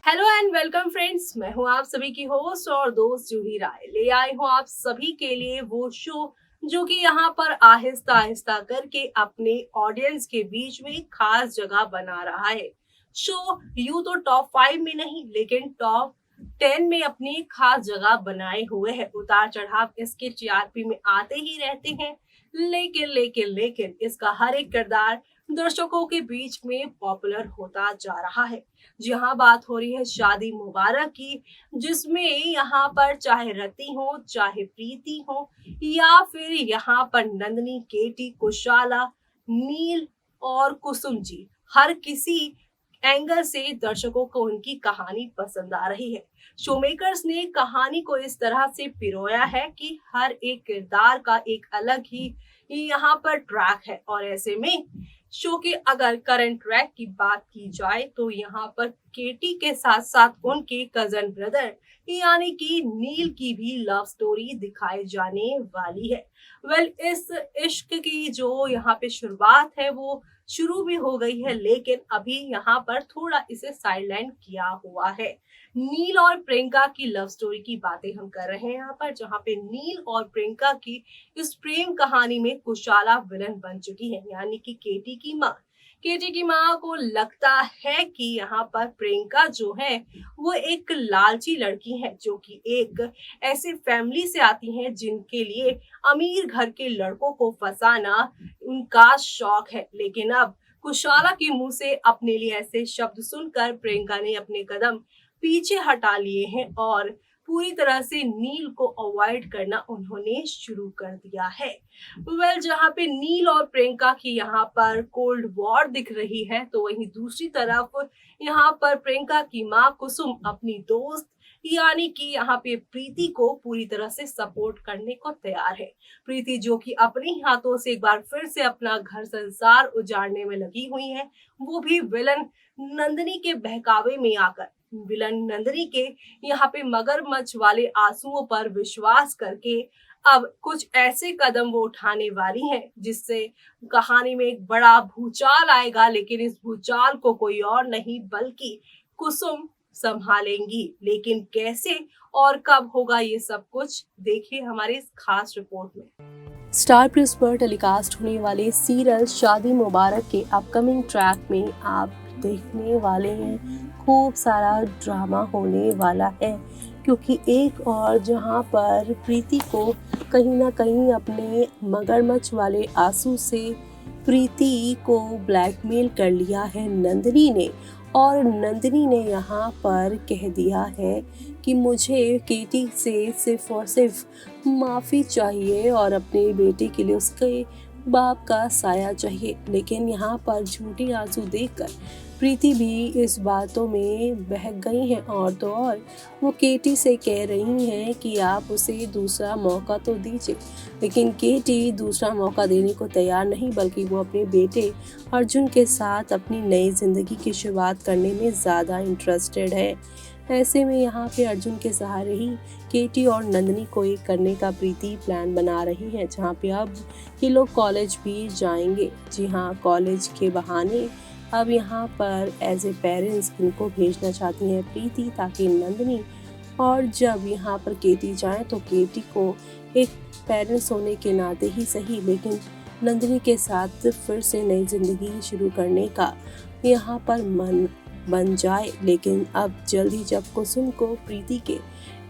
Hello and welcome friends, मैं हूं आप सभी की होस्ट और दोस्त जूही राय। ले आई हूं आप सभी के लिए वो शो जो कि यहाँ पर आहिस्ता आहिस्ता करके अपने ऑडियंस के बीच में एक खास जगह बना रहा है। शो यूं तो टॉप 5 में नहीं लेकिन टॉप 10 में अपनी एक खास जगह बनाए हुए है। उतार चढ़ाव इसके टीआरपी में आते ही रहते हैं, लेकिन इसका हर एक किरदार दर्शकों के बीच में पॉपुलर होता जा रहा है। जहां बात हो रही है शादी मुबारक की, जिसमें यहाँ पर चाहे रति हो चाहे प्रीति हो या फिर यहाँ पर नंदनी, केटी, कुशाला, नील और कुसुम जी, हर किसी एंगल से दर्शकों को उनकी कहानी पसंद आ रही है। शो मेकर्स ने कहानी को इस तरह से पिरोया है कि हर एक किरदार का एक अलग ही यहाँ पर ट्रैक है। और ऐसे में शो के अगर करंट ट्रैक की बात की जाए तो यहाँ पर केटी के साथ साथ उनके कजन ब्रदर यानी कि नील की भी लव स्टोरी दिखाई जाने वाली है। इस इश्क की जो यहाँ पे शुरुआत है वो शुरू भी हो गई है, लेकिन अभी यहाँ पर थोड़ा इसे साइडलाइन किया हुआ है। नील और प्रियंका की लव स्टोरी की बातें हम कर रहे हैं यहाँ पर, जहाँ पे नील और प्रियंका की इस प्रेम कहानी में कुशाला विलन बन चुकी है, यानी कि केटी की माँ। केटी की माँ को लगता है कि यहाँ पर प्रियंका जो है वो एक लालची लड़की है, जो कि एक ऐसे फैमिली से आती है जिनके लिए अमीर घर के लड़कों को फंसाना उनका शौक है। लेकिन अब कुशाला के मुंह से अपने लिए ऐसे शब्द सुनकर प्रियंका ने अपने कदम पीछे हटा लिए हैं और पूरी तरह से नील को अवॉइड करना उन्होंने शुरू कर दिया है। जहां पे नील और प्रियंका की यहाँ पर कोल्ड वॉर दिख रही है, तो वहीं दूसरी तरफ यहाँ पर प्रियंका की माँ कुसुम अपनी दोस्त यानी कि यहाँ पे प्रीति को पूरी तरह से सपोर्ट करने को तैयार है। प्रीति जो कि अपने हाथों से एक बार फिर से अपना घर संसार उजाड़ने में लगी हुई है, वो भी विलन नंदिनी के बहकावे में आकर। विलन नंदिनी के यहाँ पे मगरमच्छ वाले आंसुओं पर विश्वास करके अब कुछ ऐसे कदम वो उठाने वाली हैं जिससे कहानी में एक बड़ा भूचाल आएगा। लेकिन इस भूचाल को कोई और नहीं बल्कि कुसुम संभालेंगी। लेकिन कैसे और कब होगा ये सब कुछ देखिए हमारी इस खास रिपोर्ट में। स्टार प्लस पर टेलीकास्ट होने वाले सीरियल शादी मुबारक के अपकमिंग ट्रैक में आप देखने वाले हैं खूब सारा ड्रामा होने वाला है, क्योंकि एक और जहां पर प्रीति को कहीं ना कहीं अपने मगरमच्छ वाले आंसू से प्रीति को ब्लैकमेल कर लिया है नंदिनी ने। और नंदिनी ने यहाँ पर कह दिया है कि मुझे केटी से सिर्फ और सिर्फ माफ़ी चाहिए और अपने बेटे के लिए उसके बाप का साया चाहिए। लेकिन यहाँ पर झूठी आंसू देखकर प्रीति भी इस बातों में बहक गई हैं और तो और वो केटी से कह रही हैं कि आप उसे दूसरा मौका तो दीजिए। लेकिन केटी दूसरा मौका देने को तैयार नहीं, बल्कि वो अपने बेटे अर्जुन के साथ अपनी नई जिंदगी की शुरुआत करने में ज़्यादा इंटरेस्टेड है। ऐसे में यहाँ पे अर्जुन के सहारे ही केटी और नंदिनी को एक करने का प्रीति प्लान बना रही है, जहाँ पे अब ये लोग कॉलेज भी जाएंगे। जी हाँ, कॉलेज के बहाने अब यहाँ पर एज ए पेरेंट्स इनको भेजना चाहती हैं प्रीति, ताकि नंदिनी और जब यहाँ पर केटी जाए तो केटी को एक पेरेंट्स होने के नाते ही सही, लेकिन नंदिनी के साथ फिर से नई जिंदगी शुरू करने का यहाँ पर मन बन जाए। लेकिन अब जल्दी जब कुसुम को प्रीति के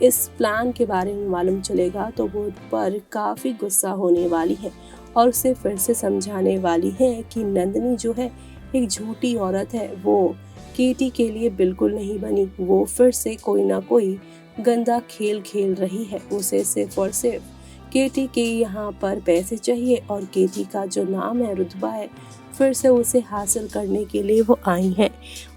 इस प्लान के बारे में मालूम चलेगा तो वो पर काफ़ी गुस्सा होने वाली है और उसे फिर से समझाने वाली है कि नंदिनी जो है एक झूठी औरत है, वो केटी के लिए बिल्कुल नहीं बनी। वो फिर से कोई ना कोई गंदा खेल खेल रही है। उसे सिर्फ और सिर्फ केटी के यहाँ पर पैसे चाहिए और केटी का जो नाम है, रुतबा है, फिर से उसे हासिल करने के लिए वो आई हैं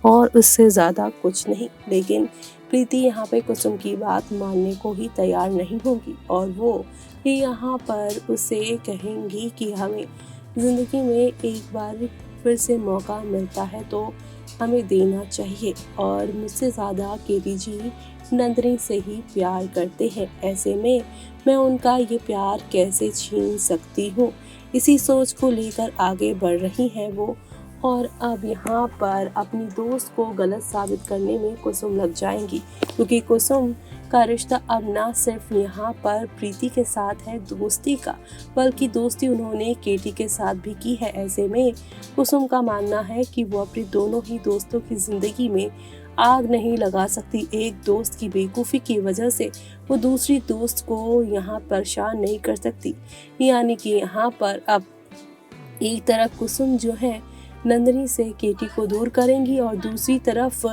और उससे ज़्यादा कुछ नहीं। लेकिन प्रीति यहाँ पे कुसुम की बात मानने को ही तैयार नहीं होगी और वो यहाँ पर उसे कहेंगी कि हमें ज़िंदगी में एक बार फिर से मौका मिलता है तो हमें देना चाहिए और मुझसे ज़्यादा केटी जी नंदिनी से ही प्यार करते हैं। ऐसे में मैं उनका ये प्यार कैसे छीन सकती हूँ, इसी सोच को लेकर आगे बढ़ रही है वो। और अब यहाँ पर अपनी दोस्त को गलत साबित करने में कुसुम लग जाएंगी, क्योंकि कुसुम का रिश्ता अब ना सिर्फ यहाँ पर प्रीति के साथ है दोस्ती का, बल्कि दोस्ती उन्होंने केटी के साथ भी की है। ऐसे में कुसुम का मानना है कि वो अपनी दोनों ही दोस्तों की जिंदगी में आग नहीं लगा सकती। एक दोस्त की बेवकूफ़ी की वजह से वो दूसरी दोस्त को यहाँ परेशान नहीं कर सकती। यानी कि यहाँ पर अब एक तरफ कुसुम जो है नंदिनी से केटी को दूर करेंगी और दूसरी तरफ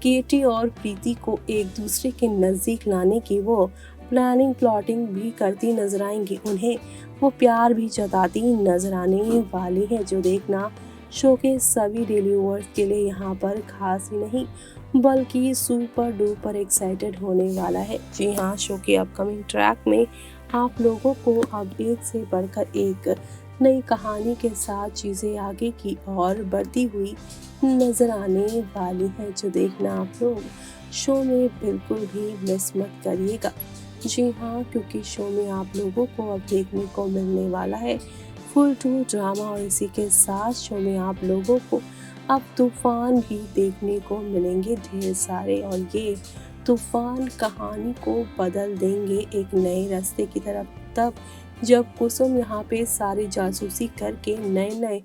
केटी और प्रीति को एक दूसरे के नज़दीक लाने की वो प्लानिंग प्लॉटिंग भी करती नजर आएंगी। उन्हें वो प्यार भी जताती नजर आने वाली है, जो देखना शो के सभी डेली व्यूअर्स के लिए यहाँ पर खास ही नहीं बल्कि सुपर डुपर एक्साइटेड होने वाला है। जी हाँ, शो के अपकमिंग ट्रैक में आप लोगों को अब एक से बढ़कर एक नई कहानी के साथ चीज़ें आगे की और बढ़ती हुई नजर आने वाली है, जो देखना आप लोग शो में बिल्कुल भी मिस मत करिएगा। जी हाँ, क्योंकि शो में आप लोगों को अब देखने को मिलने वाला है फुल टू ड्रामा और इसी के साथ शो में आप लोगों को अब तूफान भी देखने को मिलेंगे ढेर सारे, और ये तूफान कहानी को बदल देंगे एक नए रास्ते की तरफ। तब जब कुसुम यहाँ पे सारी जासूसी करके नए नए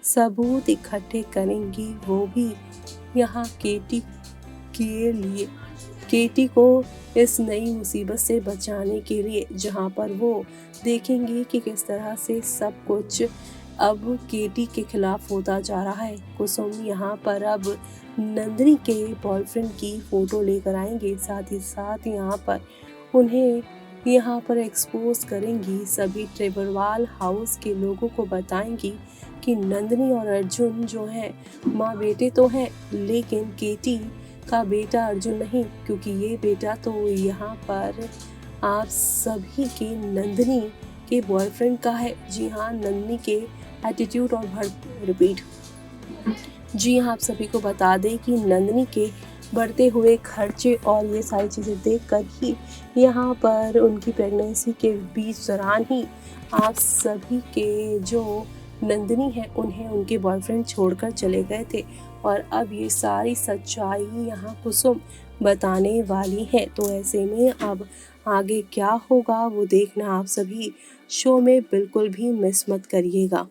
सबूत इकट्ठे करेंगी, वो भी यहाँ केटी के लिए, केटी को इस नई मुसीबत से बचाने के लिए, जहाँ पर वो देखेंगी कि किस तरह से सब कुछ अब केटी के खिलाफ होता जा रहा है। कुसुम यहाँ पर अब नंदिनी के बॉयफ्रेंड की फोटो लेकर आएंगे, साथ ही साथ यहाँ पर उन्हें यहाँ पर एक्सपोज करेंगी। सभी ट्रेवरवाल हाउस के लोगों को बताएंगी कि नंदिनी और अर्जुन जो है माँ बेटे तो हैं, लेकिन केटी का बेटा अर्जुन नहीं, क्योंकि ये बेटा तो यहाँ पर आप सभी के नंदिनी के बॉयफ्रेंड का है। जी हाँ, नंदिनी के एटीट्यूड और रिपीट। जी हाँ, आप सभी को बता दें कि नंदिनी के बढ़ते हुए खर्चे और ये सारी चीज़ें देखकर ही यहाँ पर उनकी प्रेगनेंसी के बीच दौरान ही आप सभी के जो नंदिनी है उन्हें उनके बॉयफ्रेंड छोड़कर चले गए थे, और अब ये सारी सच्चाई यहाँ कुसुम बताने वाली है। तो ऐसे में अब आगे क्या होगा वो देखना आप सभी शो में बिल्कुल भी मिस मत करिएगा।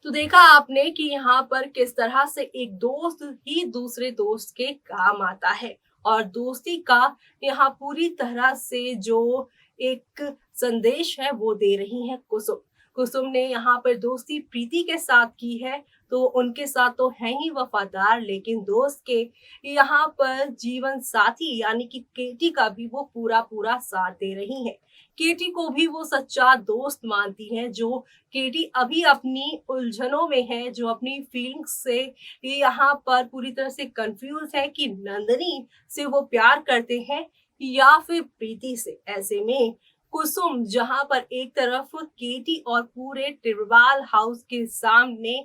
तो देखा आपने कि यहाँ पर किस तरह से एक दोस्त ही दूसरे दोस्त के काम आता है, और दोस्ती का यहाँ पूरी तरह से जो एक संदेश है वो दे रही है कुसुम। कुसुम ने यहाँ पर दोस्ती प्रीति के साथ की है, तो उनके साथ तो है ही वफादार, लेकिन दोस्त के यहाँ पर जीवन साथी यानी कि केटी का भी वो पूरा पूरा साथ दे रही है। केटी को भी वो सच्चा दोस्त मानती है, जो केटी अभी अपनी उलझनों में है, जो अपनी फीलिंग्स से यहाँ पर पूरी तरह से कंफ्यूज है कि नंदिनी से वो प्यार करते हैं या फिर प्रीति से। ऐसे में कुसुम जहां पर एक तरफ केटी और पूरे टिरवाल हाउस के सामने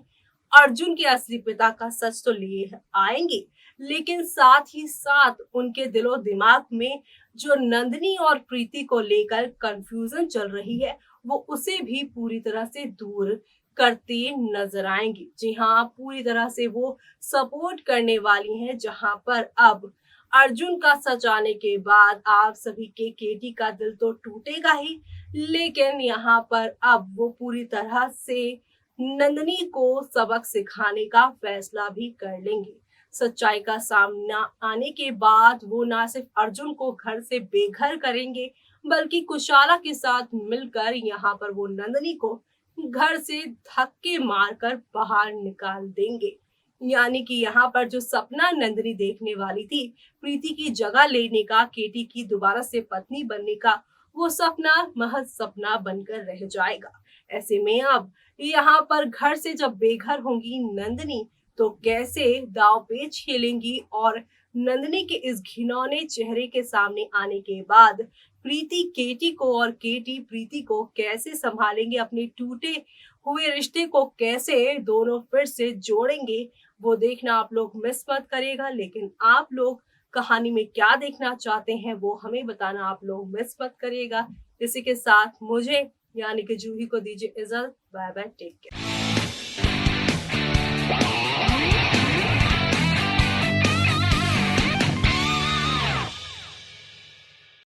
अर्जुन के असली पिता का सच तो लिए आएंगे, लेकिन साथ ही साथ उनके दिलो दिमाग में जो नंदिनी और प्रीति को लेकर कंफ्यूजन चल रही है वो उसे भी पूरी तरह से दूर करते नजर आएंगी। जी हाँ, पूरी तरह से वो सपोर्ट करने वाली हैं, जहां पर अब अर्जुन का सच आने के बाद आप सभी के केटी का दिल तो टूटेगा ही, लेकिन यहाँ पर अब वो पूरी तरह से नंदिनी को सबक सिखाने का फैसला भी कर लेंगे। सच्चाई का सामना आने के बाद वो ना सिर्फ अर्जुन को घर से बेघर करेंगे, बल्कि कुशाला के साथ मिलकर यहाँ पर वो नंदिनी को घर से धक्के मारकर बाहर निकाल देंगे। यानी कि यहाँ पर जो सपना नंदिनी देखने वाली थी प्रीति की जगह लेने का, केटी की दोबारा से पत्नी बनने का, वो सपना महज सपना बनकर रह जाएगा। ऐसे में अब यहाँ पर घर से जब बेघर होंगी नंदिनी, तो कैसे दाव पेच खेलेंगी, और नंदिनी के इस घिनौने चेहरे के सामने आने के बाद प्रीति केटी को और केटी प्रीति को कैसे संभालेंगे, अपने टूटे हुए रिश्ते को कैसे दोनों फिर से जोड़ेंगे, वो देखना आप लोग मिस मत करेगा। लेकिन आप लोग कहानी में क्या देखना चाहते हैं वो हमें बताना आप लोग मिस मत करिएगा। इसी के साथ मुझे यानी कि जूही को दीजिए इजाजत। Bye bye, take care.